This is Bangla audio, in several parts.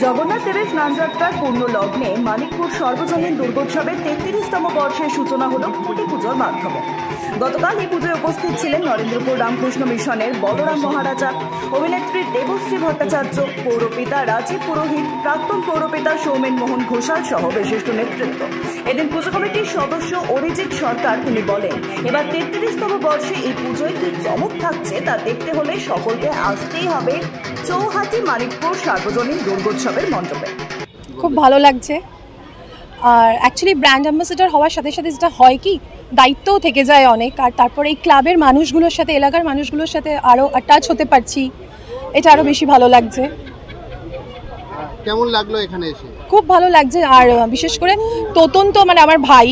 জগন্নাথ দেবের স্নানযাত্রার পূর্ণ লগ্নে মানিকপুর সর্বজনীন দুর্গোৎসবের 33তম বর্ষের সূচনা হল খুঁটি পুজোর মাধ্যমে। গতকাল এই পুজোয় উপস্থিত ছিলেন নরেন্দ্রপুর রামকৃষ্ণ মিশনের বলরাম মহারাজা, অভিনেত্রী দেবশ্রী ভট্টাচার্য, পৌরপিতা রাজীব পুরোহিত, প্রাক্তন পৌরপিতা সৌমেন মোহন ঘোষাল সহ বিশিষ্ট নেতৃত্ব। এদিন পুজো কমিটির সদস্য অরিজিৎ সরকার তিনি বলেন, এবার 33তম বর্ষে এই পুজোয় কি চমক থাকছে তা দেখতে হলে সকলকে আসতেই হবে চৌহাটি মানিকপুর সার্বজনীন দুর্গোৎসবের মণ্ডপে। খুব ভালো লাগছে। আর অ্যাকচুয়ালি ব্র্যান্ড অ্যাম্বাসেডর হওয়ার সাথে সাথে যেটা হয় কি, দায়িত্বও থেকে যায় অনেক। আর তারপরে এই ক্লাবের মানুষগুলোর সাথে, এলাকার মানুষগুলোর সাথে আরও টাচ হতে পারছি, এটা আরও বেশি ভালো লাগছে। কেমন লাগলো এখানে এসে? খুব ভালো লাগছে। আর বিশেষ করে তোতন তো মানে আমার ভাই,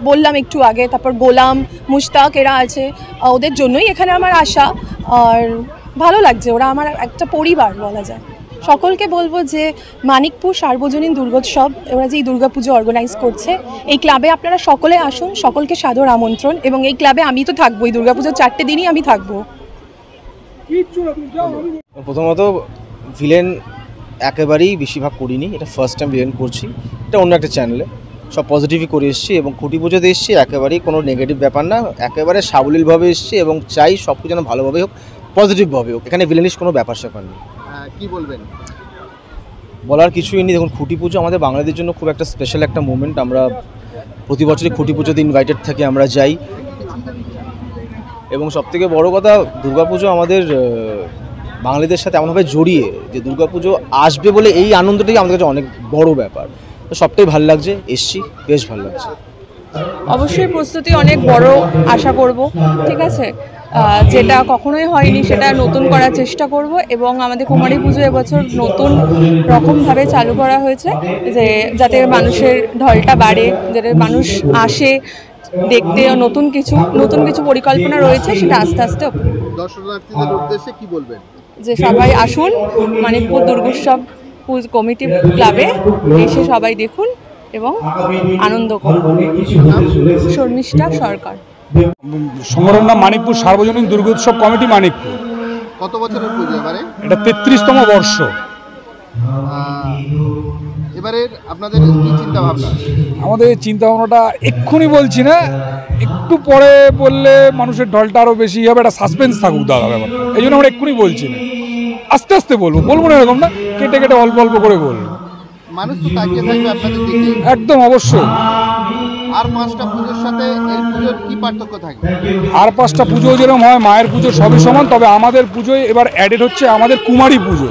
বললাম একটু আগে, তারপর গোলাম, মুশতাক এরা আছে, ওদের জন্যই এখানে আমার আসা। আর ভালো লাগছে, ওরা আমার একটা পরিবার বলা যায়। সকলকে বলবো যে মানিকপুর সার্বজনীন দুর্গোৎসব, ওরা যে এই দুর্গাপুজো অর্গানাইজ করছে, এই ক্লাবে আপনারা সকলে আসুন, সকলকে সাদর আমন্ত্রণ। এবং এই ক্লাবে আমি তো থাকবো, এই দুর্গাপুজোর 4টে দিনই আমি থাকবো। প্রথমত ভিলেন একেবারেই বেশিরভাগ করিনি, এটা ফার্স্ট টাইম ভিলেন করছি, এটা অন্য একটা চ্যানেলে। সব পজিটিভই করে এসেছি এবং খুঁটি পুজোতে এসেছি, একেবারেই কোনো নেগেটিভ ব্যাপার না, একেবারে সাবলীলভাবে এসেছি এবং চাই সব কিছু যেন ভালোভাবে হোক, পজিটিভভাবে হোক, এখানে ভিলেনিশ কোনো ব্যাপার স্যাপার নেই। কি বলবেন? বলার কিছুই নেই। দেখুন, খুঁটি পুজো আমাদের বাঙালিদের জন্য খুব একটা স্পেশাল একটা মুভমেন্ট। আমরা প্রতি বছরই খুঁটি পুজোতে ইনভাইটেড থাকি, আমরা যাই। এবং সবথেকে বড় কথা, দুর্গাপুজো আমাদের বাঙালিদের সাথে এমনভাবে জড়িয়ে যে দুর্গাপুজো আসবে বলে এই আনন্দটাই আমাদের কাছে অনেক বড় ব্যাপার। তো সবটাই ভালো লাগছে, এসছি, বেশ ভালো লাগছে। অবশ্যই প্রস্তুতি অনেক বড় আশা করব, ঠিক আছে। যেটা কখনোই হয়নি সেটা নতুন করার চেষ্টা করব। এবং আমাদের কুমারী পুজো এবছর নতুন রকমভাবে চালু করা হয়েছে, যে যাতে মানুষের ঢলটা বাড়ে, যাতে মানুষ আসে দেখতে। নতুন কিছু পরিকল্পনা রয়েছে, সেটা আস্তে আস্তে। দর্শনার্থীদের উদ্দেশ্যে কি বলবেন? যে সবাই আসুন, মানিকপুর দুর্গোৎসব কমিটি ক্লাবে এসে সবাই দেখুন এবং আনন্দ করুন। শর্মিষ্ঠা সরকার। সংগঠনের নাম মানিকপুর সার্বজনীন দুর্গোৎসব কমিটি মানিকপুর। কত বছরের পুজো এবারে? এটা 33তম বর্ষ। এবারে আপনাদের কি চিন্তা ভাবনা? আমাদের চিন্তা ভাবনাটা এক্ষুনি বলছি না, একটু পরে বললে মানুষের ঢলটা আরও বেশি হবে, একটা সাসপেন্স থাকুক দাদা ব্যাপারটা। এই জন্য আমরা এক্ষুনি বলছি না, আস্তে আস্তে বলবো না এরকম না, কেটে কেটে অল্প অল্প করে বলবো। মানুষ তো তাকিয়ে থাকবে আপনাদের দিকে। একদম অবশ্যই। আর 5টা পুজোর সাথে এই পুজোর কি পার্থক্য থাকবে? আর 5টা পুজো যেরকম হয়, মায়ের পুজো সবই সমান, তবে আমাদের পুজোয় এবার অ্যাডেড হচ্ছে আমাদের কুমারী পুজো।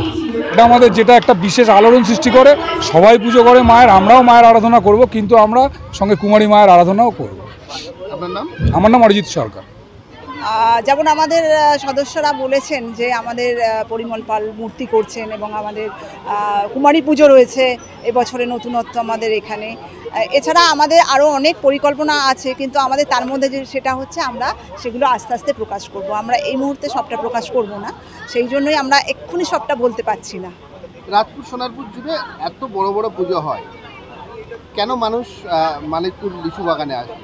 এটা আমাদের যেটা একটা বিশেষ আলোড়ন সৃষ্টি করে। সবাই পুজো করে মায়ের, আমরাও মায়ের আরাধনা করব, কিন্তু আমরা সঙ্গে কুমারী মায়ের আরাধনাও করব। আপনার নাম? আমার নাম অরিজিৎ সরকার। যেমন আমাদের সদস্যরা বলেছেন যে আমাদের পরিমল পাল মূর্তি করছেন এবং আমাদের কুমারী পুজো রয়েছে এবছরে নতুনত্ব আমাদের এখানে। এছাড়া আমাদের আরও অনেক পরিকল্পনা আছে, কিন্তু আমাদের তার মধ্যে যে সেটা হচ্ছে আমরা সেগুলো আস্তে আস্তে প্রকাশ করব। আমরা এই মুহূর্তে সবটা প্রকাশ করব না, সেই জন্যই আমরা এক্ষুনি সবটা বলতে পারছি না। রাজপুর সোনারপুর জুড়ে এত বড় বড় পুজো হয়, কেন মানুষ মানিকপুর লিচু বাগানে আসে?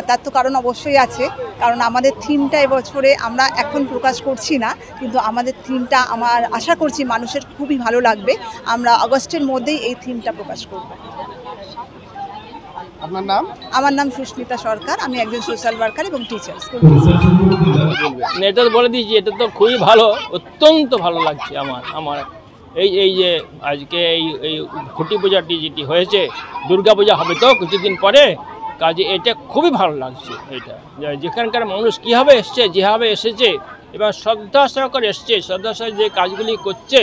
তার তো কারণ অবশ্যই আছে, কারণ আমাদের থিমটা এবছরে আমরা এখন প্রকাশ করছি না, কিন্তু আমাদের থিমটা আমার আশা করছি মানুষের খুবই ভালো লাগবে। আমরা আগস্টের মধ্যেই এই থিমটা প্রকাশ করব। আপনার নাম? আমার নাম সুস্মিতা সরকার, আমি একজন সোশ্যাল ওয়ার্কার এবং টিচার। এটা তো বলে দিয়েছি, এটা তো খুবই ভালো, অত্যন্ত ভালো লাগছে আমার এই যে আজকে এই খুঁটি পূজাটি যেটি হয়েছে, দুর্গা পূজা হবে তো কিছুদিন পরে, কাজে এটা খুবই ভালো লাগছে। এটা যেখানকার মানুষ কীভাবে এসছে, যেভাবে এসেছে, এবার শ্রদ্ধা সহকারে এসছে, শ্রদ্ধা সহকারে যে কাজগুলি করছে,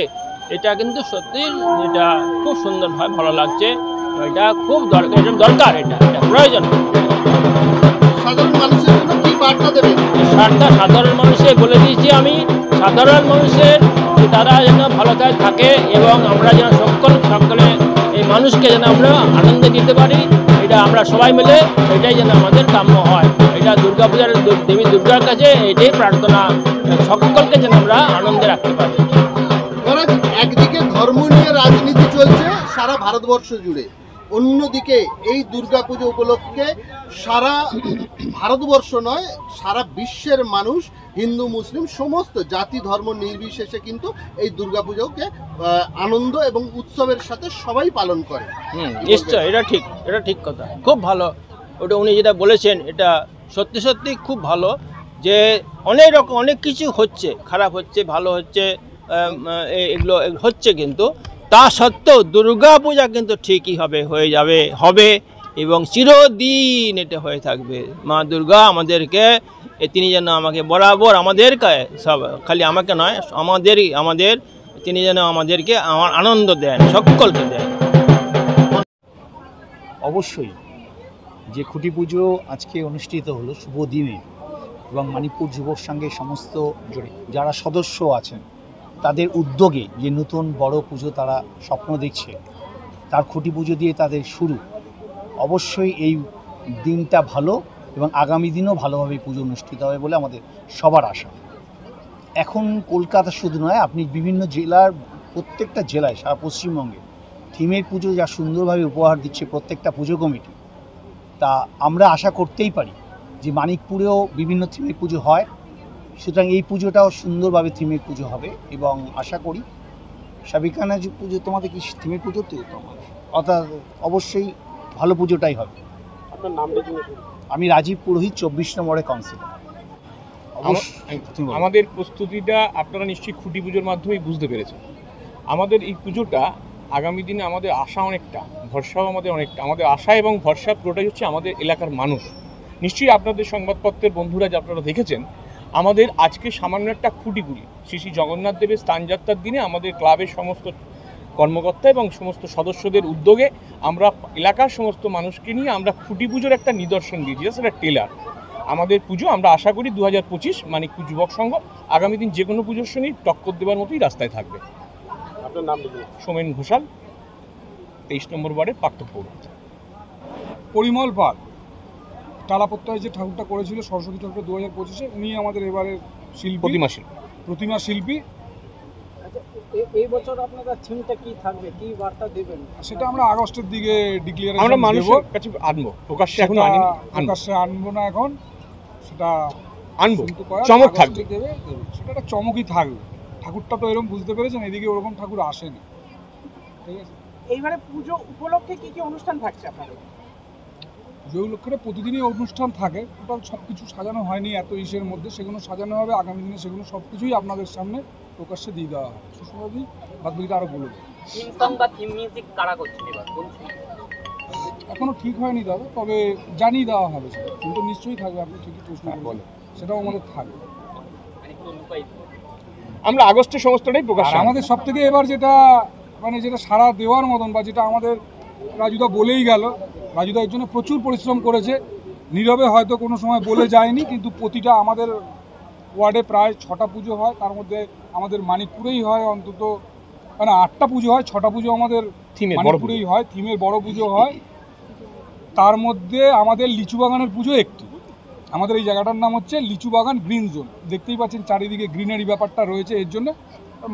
এটা কিন্তু সত্যি এটা খুব সুন্দরভাবে ভালো লাগছে। এটা খুব দরকার, এটা প্রয়োজন। সাধারণ মানুষের জন্য কি বার্তা দেবেন? সাধারণ মানুষের বলে দিয়েছি আমি, সাধারণ মানুষের তারা যেন ভালো থাকে এবং আমরা যেন সকলে এই মানুষকে যেন আমরা আনন্দ দিতে পারি, এটা আমরা সবাই মিলে এটাই যেন আমাদের কাম্য হয়। এটা দুর্গাপূজার দেবী দুর্গার কাছে এটাই প্রার্থনা, সকলকে যেন আমরা আনন্দে রাখতে পারি। একদিকে ধর্ম নিয়ে রাজনীতি চলছে সারা ভারতবর্ষ জুড়ে, অন্যদিকে এই দুর্গাপুজো উপলক্ষে সারা ভারতবর্ষ নয়, সারা বিশ্বের মানুষ, হিন্দু মুসলিম সমস্ত জাতি ধর্ম নির্বিশেষে কিন্তু এই দুর্গাপুজোকে আনন্দ এবং উৎসবের সাথে সবাই পালন করে। নিশ্চয়, এটা ঠিক কথা, খুব ভালো। ওটা উনি যেটা বলেছেন এটা সত্যি সত্যি খুব ভালো, যে অনেক কিছু হচ্ছে, খারাপ হচ্ছে, ভালো হচ্ছে, এগুলো হচ্ছে, কিন্তু তা সত্ত্বেও দুর্গা পূজা কিন্তু ঠিকই হবে এবং চিরদিন এটা হয়ে থাকবে। মা দুর্গা আমাদেরকে তিনি যেন আমাকে বরাবর আমাদেরকে সব, খালি আমাকে নয়, আমাদের তিনি যেন আমাদেরকে আমার আনন্দ দেন, সকলকে দেন। অবশ্যই যে খুঁটি পুজো আজকে অনুষ্ঠিত হলো শুভ দিনে, এবং মানিকপুর যুবক সংঘের সমস্ত যারা সদস্য আছেন তাদের উদ্যোগে যে নতুন বড় পুজো তারা স্বপ্ন দেখছে, তার খুঁটি পুজো দিয়ে তাদের শুরু। অবশ্যই এই দিনটা ভালো এবং আগামী দিনও ভালোভাবে পুজো অনুষ্ঠিত হবে বলে আমাদের সবার আশা। এখন কলকাতা শুধু নয়, আপনি বিভিন্ন জেলার, প্রত্যেকটা জেলায় সারা পশ্চিমবঙ্গে থিমের পুজো যা সুন্দরভাবে উপহার দিচ্ছে প্রত্যেকটা পুজো কমিটি, তা আমরা আশা করতেই পারি যে মানিকপুরেও বিভিন্ন থিমের পুজো হয়, সুতরাং এই পুজোটাও সুন্দরভাবে থিমের পুজো হবে এবং আশা করি সাবিকানা পুজো, তোমাদের কি থিমের পুজো তো অর্থাৎ অবশ্যই ভালো পুজোটাই হবে। আপনার নামটা কি? আমি রাজীব পুরোহিত, 24 নম্বরের কাউন্সিলর। আমাদের প্রস্তুতিটা আপনারা নিশ্চয়ই খুঁটি পুজোর মাধ্যমেই বুঝতে পেরেছেন। আমাদের এই পুজোটা আগামী দিনে আমাদের আশা অনেকটা, ভরসাও আমাদের অনেকটা। আমাদের আশা এবং ভরসা পুরোটাই হচ্ছে আমাদের এলাকার মানুষ। নিশ্চয়ই আপনাদের সংবাদপত্রের বন্ধুরা যে আপনারা দেখেছেন, আমাদের আজকে সামান্য একটা খুঁটিগুলি শ্রী শ্রী জগন্নাথ দেবের স্থানযাত্রার দিনে আমাদের ক্লাবের সমস্ত কর্মকর্তা এবং সমস্ত সদস্যদের উদ্যোগে আমরা এলাকার সমস্ত মানুষকে নিয়ে আমরা খুঁটি পুজোর একটা নিদর্শন দিয়েছি, সেটা টেলার। আমাদের পুজো আমরা আশা করি 2025 মানিকপুর যুবক সংঘ আগামী দিন যে কোনো পুজোর সঙ্গেই টক্কর দেওয়ার মতোই রাস্তায় থাকবে। আপনার নাম লিখুন। সোমেন ঘোষাল, 23 নম্বর ওয়ার্ডের প্রাক্তন পৌর। পরিমল পাল টালাপত্তায় যে ঠাকুরটা করেছিল সরস্বতী ঠাকুর 2025-এ, উনি আমাদের এবারের শিল্পী, প্রতিমা শিল্পী। এই বছর আপনাদের থিমটা কি থাকবে, কি বার্তা দেবেন? সেটা আমরা আগস্টের দিকে ডিক্লেয়ারেশন আমরা মানুষের কাছে আনবো, প্রকাশ্যে এখন প্রকাশ্যে আনবো না, এখন সেটা আনবো, চমক থাকবে, সেটা একটা চমকই থাকবে। ঠাকুরটা তো এরকম বুঝতে পেরেছেন, এদিকে ওরকম ঠাকুর আসেনি, ঠিক আছে। এইবারে পুজো উপলক্ষে কি কি অনুষ্ঠান থাকছে আপনাদের? পুজো উপলক্ষে প্রতিদিনই অনুষ্ঠান থাকে, টোটাল সব কিছু সাজানো হয়নি এত ইসের মধ্যে, সেগুলো সাজানো হবে আগামী দিনে, সেগুলো সব কিছুই আপনাদের সামনে প্রকাশ্যে দিয়ে দেওয়া হবে। সুষমাদি বাদ বাকিটা আরও বলবো। এখনো ঠিক হয়নি দাদা, তবে জানিয়ে দেওয়া হবে সেটা, কিন্তু নিশ্চয়ই থাকবে। আপনি ঠিকই প্রশ্ন বলেন, সেটাও আমাদের থাকবে। আমরা আগস্টের সমস্তটাই প্রকাশ। আমাদের সব থেকে এবার যেটা যেটা সাড়া দেওয়ার মতন, বা যেটা আমাদের রাজুদা বলেই গেল, রাজুদা এর জন্য প্রচুর পরিশ্রম করেছে, নীরবে হয়তো কোনো সময় বলে যায়নি, কিন্তু প্রতিটা আমাদের ওয়ার্ডে প্রায় 6টা পুজো হয়, তার মধ্যে আমাদের মানিকপুরেই হয় অন্তত 8টা পুজো হয়, 6টা পুজো আমাদের মানিকপুরেই হয়, থিমের বড় পুজো হয়। তার মধ্যে আমাদের লিচু বাগানের পুজো একটি। আমাদের এই জায়গাটার নাম হচ্ছে লিচু বাগান গ্রিন জোন, দেখতেই পাচ্ছেন চারিদিকে গ্রিনারি ব্যাপারটা রয়েছে, এর জন্য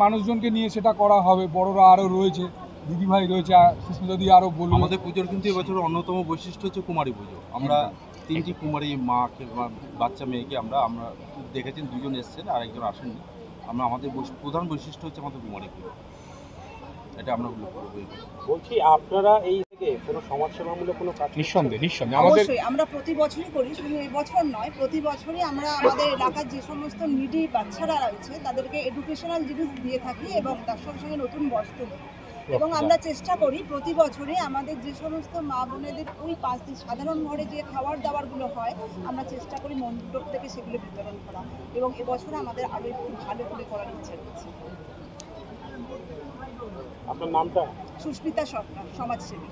মানুষজনকে নিয়ে সেটা করা হবে। বড়রা আরও রয়েছে, দিদিভাই রয়েছে, সুস্মিতা দি আরও বলুন। আমাদের পুজোর কিন্তু এবছর অন্যতম বৈশিষ্ট্য হচ্ছে কুমারী পুজো। আমরা 3টি কুমারী মাকে, বাচ্চা মেয়েকে আমরা দেখেছেন, 2জন এসছেন আর একজন আসেননি। আমাদের প্রধান বৈশিষ্ট্য হচ্ছে আমাদের কুমারী পুজো, এটা আমরা উল্লেখ করবো। বলছি আপনারা এই থেকে কোনো সমাজসেবামূলক কোনো কাজ? নিঃসন্দেহে অবশ্যই আমরা প্রতি বছরই করি, শুধু এই বছর নয়, প্রতি বছরই আমরা আমাদের এলাকার যে সমস্ত নিডি বাচ্চারা রয়েছে তাদেরকে এডুকেশনাল জিনিস দিয়ে থাকি এবং তার সঙ্গে সঙ্গে নতুন বস্ত্র দিই। এবং আমরা চেষ্টা করি প্রতি বছরই আমাদের যে সমস্ত মা বোনেদের ওই 5 দিন সাধারণ ঘরে যে খাবার দাবারগুলো হয়, আমরা চেষ্টা করি মন্ডপ থেকে সেগুলো বিতরণ করা, এবং এবছর আমাদের আরও একটু ভালো করে করার ইচ্ছা রয়েছে। আপনার নামটা? সুস্মিতা সরকার, সমাজসেবী।